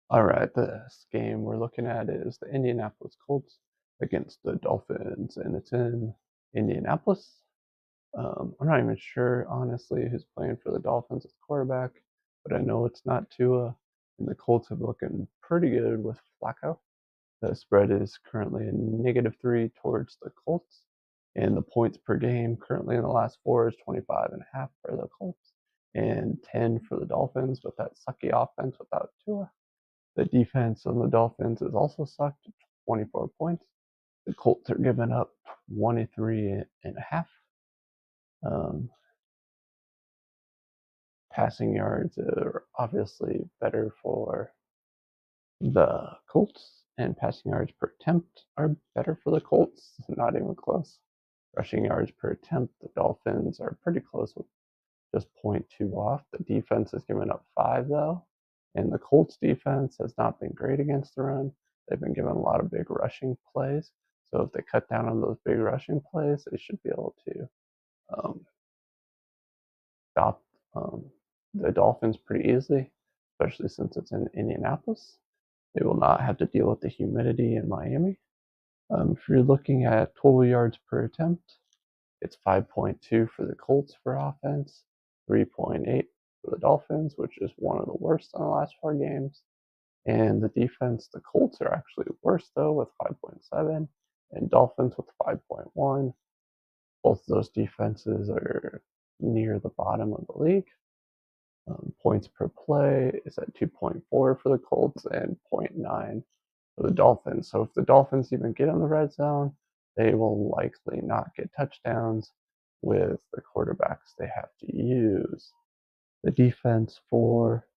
All right, this game we're looking at is the Indianapolis Colts against the Dolphins, and it's in Indianapolis. I'm not even sure, honestly, who's playing for the Dolphins as quarterback, but I know it's not Tua, and the Colts have looking pretty good with Flacco. The spread is currently a -3 towards the Colts, and the points per game currently in the last four is 25.5 for the Colts and 10 for the Dolphins with that sucky offense without Tua. The defense on the Dolphins is also sucked, 24 points. The Colts are giving up 23.5. Um, Passing yards are obviously better for the Colts, and passing yards per attempt are better for the Colts. Not even close. Rushing yards per attempt, the Dolphins are pretty close with just zero point 0.2 off. The defense has given up 5, though, and the Colts defense has not been great against the run. They've been given a lot of big rushing plays. So if they cut down on those big rushing plays, they should be able to um, stop the Dolphins pretty easily, especially since it's in Indianapolis. They will not have to deal with the humidity in Miami. If you're looking at total yards per attempt, it's 5.2 for the Colts for offense, 3.8 for the Dolphins, which is one of the worst in the last 4 games. And the defense, the Colts are actually worse, though, with 5.7, and Dolphins with 5.1. Both of those defenses are near the bottom of the league. Points per play is at 2.4 for the Colts and 0.9 for the Dolphins. So if the Dolphins even get in the red zone, they will likely not get touchdowns with the quarterbacks they have to use. The defense for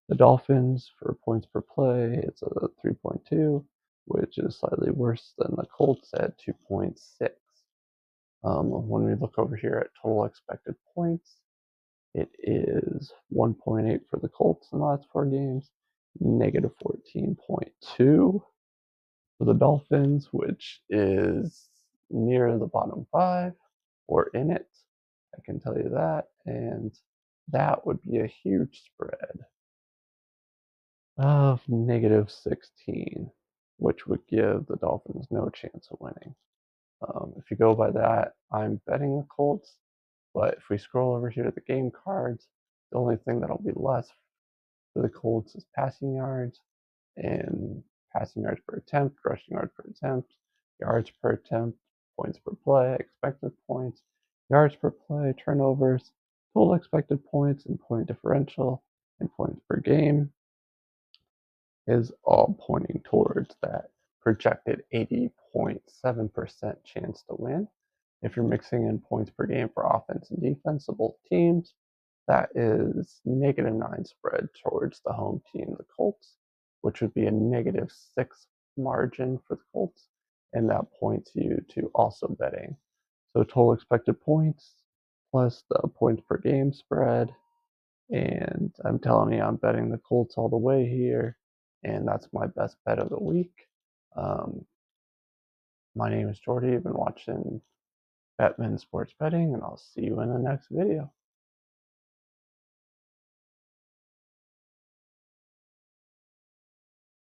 the Dolphins for points per play, it's a 3.2, which is slightly worse than the Colts at 2.6. When we look over here at total expected points, it is 1.8 for the Colts in the last 4 games, -14.2 for the Dolphins, which is near the bottom 5 or in it. I can tell you that. And that would be a huge spread of -16, which would give the Dolphins no chance of winning. If you go by that, I'm betting the Colts. But if we scroll over here to the game cards, the only thing that'll be less for the Colts is passing yards and passing yards per attempt, rushing yards per attempt, yards per attempt, points per play, expected points, yards per play, turnovers, total expected points, and point differential, and points per game is all pointing towards that projected 80.7% chance to win. If you're mixing in points per game for offense and defense of both teams, that is -9 spread towards the home team, the Colts, which would be a -6 margin for the Colts, and that points you to also betting. So total expected points plus the points per game spread, and I'm telling you, I'm betting the Colts all the way here, and that's my best bet of the week. Um, my name is Jordy. You've been watching Batman Sports Betting, and I'll see you in the next video.